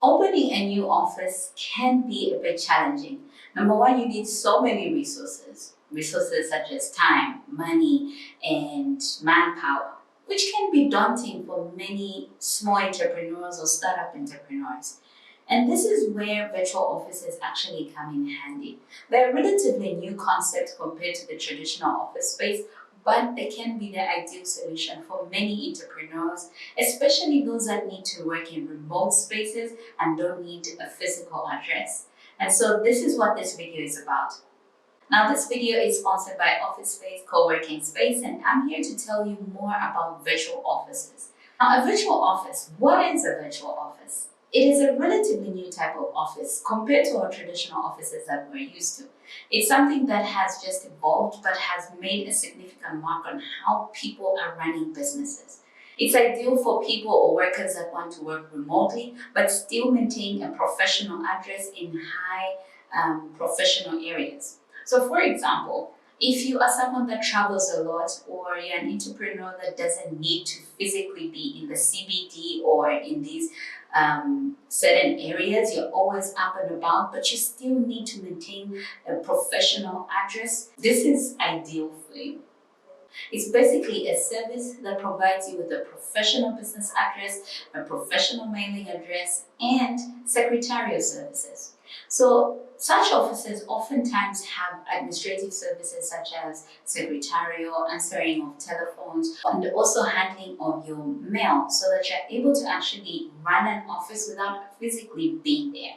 Opening a new office can be a bit challenging. Number one, you need so many resources. Resources such as time, money, and manpower, which can be daunting for many small entrepreneurs or startup entrepreneurs. And this is where virtual offices actually come in handy. They're a relatively new concept compared to the traditional office space, but they can be the ideal solution for many entrepreneurs, especially those that need to work in remote spaces and don't need a physical address. And so this is what this video is about. Now, this video is sponsored by Office Space Co-working Space, and I'm here to tell you more about virtual offices. Now, a virtual office, what is a virtual office? It is a relatively new type of office compared to our traditional offices that we're used to. It's something that has just evolved but has made a significant mark on how people are running businesses. It's ideal for people or workers that want to work remotely but still maintain a professional address in high professional areas. So, for example, if you are someone that travels a lot or you're an entrepreneur that doesn't need to physically be in the CBD or in these certain areas, you're always up and about, but you still need to maintain a professional address, this is ideal for you. It's basically a service that provides you with a professional business address, a professional mailing address, and secretarial services. So such offices oftentimes have administrative services such as secretarial, answering of telephones, and also handling of your mail so that you're able to actually run an office without physically being there.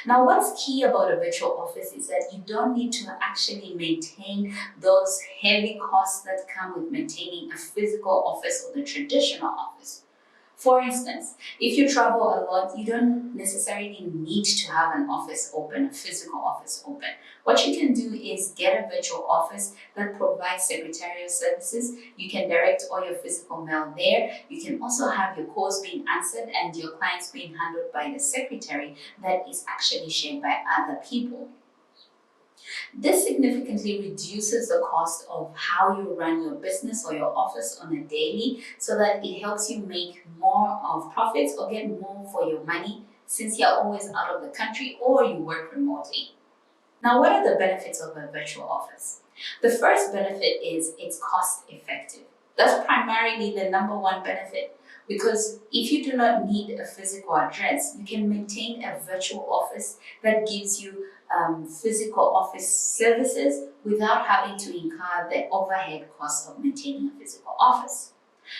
Now, what's key about a virtual office is that you don't need to actually maintain those heavy costs that come with maintaining a physical office or the traditional office. For instance, if you travel a lot, you don't necessarily need to have an office open, a physical office open. What you can do is get a virtual office that provides secretarial services. You can direct all your physical mail there. You can also have your calls being answered and your clients being handled by the secretary that is actually shared by other people. This significantly reduces the cost of how you run your business or your office on a daily so that it helps you make more of profits or get more for your money since you're always out of the country or you work remotely. Now, what are the benefits of a virtual office? The first benefit is it's cost effective. That's primarily the number one benefit because if you do not need a physical address, you can maintain a virtual office that gives you physical office services without having to incur the overhead cost of maintaining a physical office.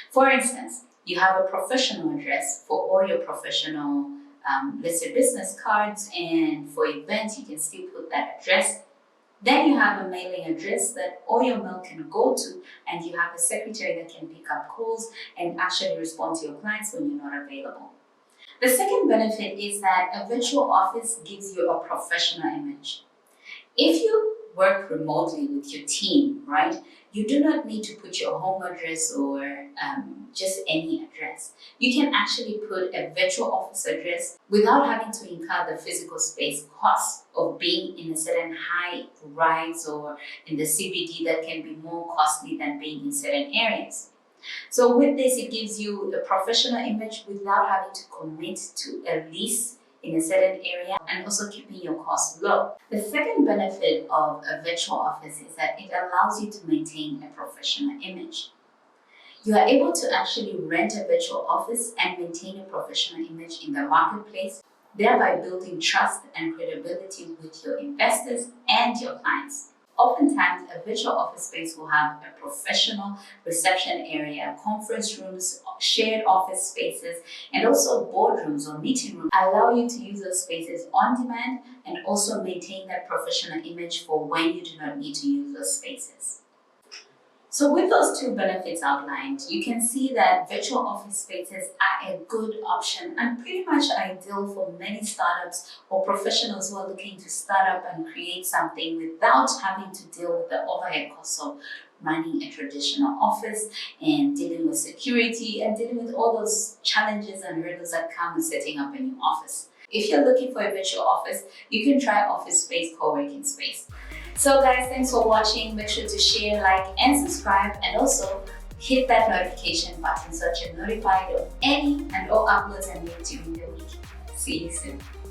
For instance, you have a professional address for all your professional, let's say business cards, and for events, you can still put that address. Then you have a mailing address that all your mail can go to, and you have a secretary that can pick up calls and actually respond to your clients when you're not available. The second benefit is that a virtual office gives you a professional image. If you work remotely with your team, right, you do not need to put your home address or just any address. You can actually put a virtual office address without having to incur the physical space cost of being in a certain high rise or in the CBD that can be more costly than being in certain areas. So with this, it gives you a professional image without having to commit to a lease in a certain area and also keeping your costs low. The second benefit of a virtual office is that it allows you to maintain a professional image. You are able to actually rent a virtual office and maintain a professional image in the marketplace, thereby building trust and credibility with your investors and your clients. Oftentimes, a virtual office space will have a professional reception area, conference rooms, shared office spaces, and also boardrooms or meeting rooms allow you to use those spaces on demand and also maintain that professional image for when you do not need to use those spaces. So with those two benefits outlined, you can see that virtual office spaces are a good option and pretty much ideal for many startups or professionals who are looking to start up and create something without having to deal with the overhead costs of running a traditional office and dealing with security and dealing with all those challenges and hurdles that come with setting up a new office. If you're looking for a virtual office, you can try Office Space Co-working Space. So guys, thanks for watching. Make sure to share, like, and subscribe, and also hit that notification button so that you're notified of any and all uploads I make during the week. See you soon.